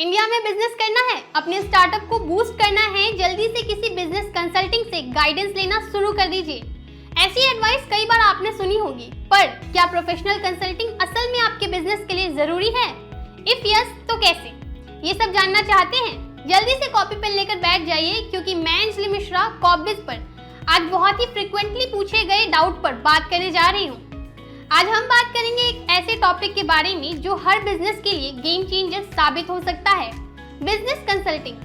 India में business करना है, अपने स्टार्टअप को बूस्ट करना है, जल्दी से किसी बिजनेस कंसल्टिंग से गाइडेंस लेना शुरू कर दीजिए। ऐसी एडवाइस कई बार आपने सुनी होगी, पर क्या प्रोफेशनल कंसल्टिंग असल में आपके बिजनेस के लिए जरूरी है? इफ यस, तो कैसे? ये सब जानना चाहते हैं? जल्दी से कॉपी पेन लेकर बैठ जाइए, क्योंकि मैं अंजलि मिश्रा कॉबबिज पर आज बहुत ही फ्रिक्वेंटली पूछे गए डाउट पर बात करने जा रही हूँ। आज हम बात करेंगे एक ऐसे टॉपिक के बारे में जो हर बिजनेस के लिए गेम चेंजर साबित हो सकता है, बिजनेस कंसल्टिंग।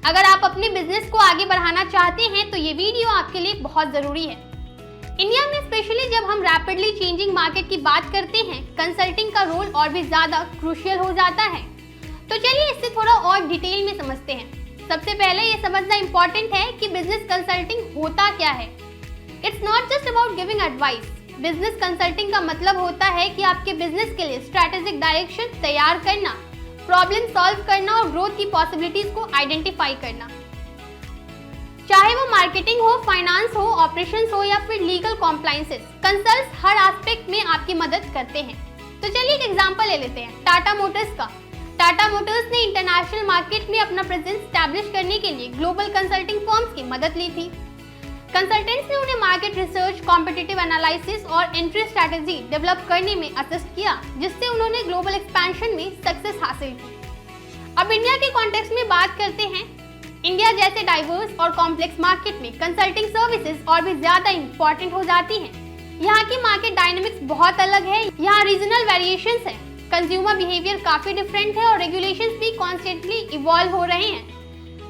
अगर आप अपने बिजनेस को आगे बढ़ाना चाहते हैं तो ये वीडियो आपके लिए बहुत जरूरी है। इंडिया में स्पेशली जब हम रैपिडली चेंजिंग मार्केट की बात करते हैं, कंसल्टिंग का रोल और भी ज्यादा क्रूशियल हो जाता है। तो चलिए इसे थोड़ा और डिटेल में समझते हैं। सबसे पहले ये समझना इम्पोर्टेंट है कि बिजनेस कंसल्टिंग होता क्या है। It's not just about giving advice. Business consulting का मतलब होता है कि आपके बिजनेस के लिए स्ट्रैटेजिक डायरेक्शन तैयार करना, प्रॉब्लम सॉल्व करना और ग्रोथ की पॉसिबिलिटीज को आइडेंटिफाई करना। चाहे वो मार्केटिंग हो, फाइनेंस हो, ऑपरेशंस हो या फिर लीगल कॉम्प्लायंसेस, कंसल्ट्स हर एस्पेक्ट में आपकी मदद करते हैं। तो चलिए एक एग्जांपल ले लेते हैं टाटा मोटर्स का। टाटा मोटर्स ने इंटरनेशनल मार्केट में अपना प्रेजेंस स्टैब्लिश करने के लिए ग्लोबल कंसल्टिंग फर्म्स की मदद ली थी। कंसल्टेंट्स ने उन्हें मार्केट रिसर्च, कॉम्पिटिटिव एनालिसिस और एंट्री स्ट्रैटेजी डेवलप करने में असिस्ट किया, जिससे उन्होंने ग्लोबल एक्सपेंशन में सक्सेस हासिल की। अब इंडिया के कॉन्टेक्स्ट में बात करते हैं। इंडिया जैसे डाइवर्स और कॉम्प्लेक्स मार्केट में कंसल्टिंग सर्विसेज और भी ज्यादा इंपॉर्टेंट हो जाती हैं। यहाँ की मार्केट डायनेमिक्स बहुत अलग है, यहाँ रीजनल वेरिएशंस है, कंज्यूमर बिहेवियर काफी डिफरेंट है और रेगुलेशंस भी कॉन्स्टेंटली इवॉल्व हो रहे हैं।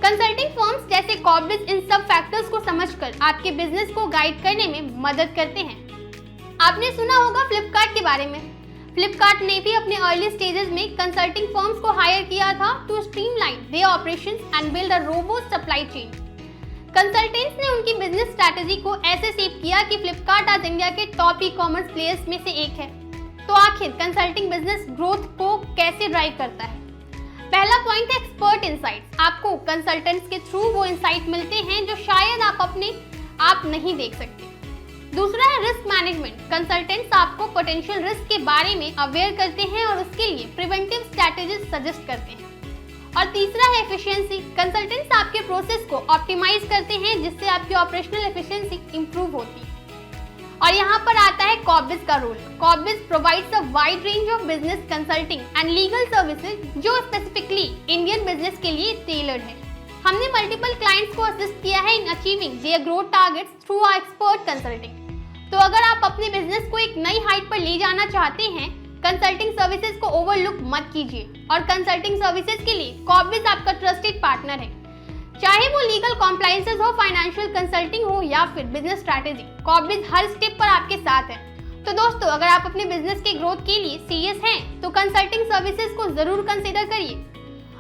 कंसल्टिंग फर्म्स जैसे कॉबबिज इन सब फैक्टर्स को समझकर आपके बिजनेस को गाइड करने में मदद करते हैं। आपने सुना होगा फ्लिपकार्ट के बारे में। फ्लिपकार्ट ने भी अपने अर्ली स्टेजेस में कंसल्टिंग फर्म्स को हायर किया था to streamline their operations and build a robust supply chain. Consultants ने उनकी बिजनेस स्ट्रैटेजी को ऐसे शेप किया कि फ्लिपकार्ट आज इंडिया के टॉप ई कॉमर्स प्लेयर्स में से एक है। तो आखिर कंसल्टिंग बिजनेस ग्रोथ को कैसे ड्राइव करता है? पहला पॉइंट है एक्सपर्ट इनसाइट्स। आपको कंसल्टेंट्स के थ्रू वो इनसाइट मिलते हैं जो शायद आप अपने आप नहीं देख सकते। दूसरा है रिस्क मैनेजमेंट। कंसल्टेंट्स आपको पोटेंशियल रिस्क के बारे में अवेयर करते हैं और उसके लिए प्रिवेंटिव स्ट्रैटेजीज सजेस्ट करते हैं। और तीसरा है एफिशिएंसी। कंसल्टेंट्स आपके प्रोसेस को ऑप्टिमाइज करते हैं, जिससे आपकी ऑपरेशनल एफिशिएंसी इंप्रूव होती है। और यहाँ पर आता है कॉबबिज का रोल। Corpbiz provides a wide range of business consulting and legal services जो स्पेसिफिकली इंडियन बिजनेस के लिए टेलर्ड है। हमने मल्टीपल क्लाइंट्स को असिस्ट किया है in achieving their growth targets through our expert consulting. तो अगर आप अपने बिजनेस को एक नई हाइट पर ले जाना चाहते हैं, कंसल्टिंग सर्विसेज को ओवरलुक मत कीजिए। और कंसल्टिंग सर्विसेज के लिए कॉबबिज आपका ट्रस्टेड पार्टनर है। चाहे वो लीगल कॉम्प्लायंसेस हो, फाइनेंशियल कंसल्टिंग हो या फिर बिजनेस स्ट्रैटेजी, कॉबबिज हर स्टेप पर आपके साथ है। तो दोस्तों, अगर आप अपने बिजनेस के ग्रोथ के लिए सीरियस हैं तो कंसल्टिंग सर्विसेज को जरूर कंसीडर करिए।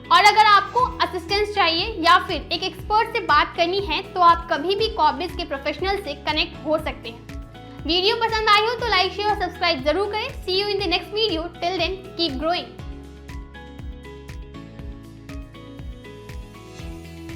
और अगर आपको असिस्टेंस चाहिए या फिर एक एक्सपर्ट से बात करनी है तो आप कभी भी कॉबबिज के प्रोफेशनल से कनेक्ट हो सकते हैं। वीडियो पसंद आई हो तो लाइक, शेयर और सब्सक्राइब जरूर करें। See you in the next video. Till then keep growing.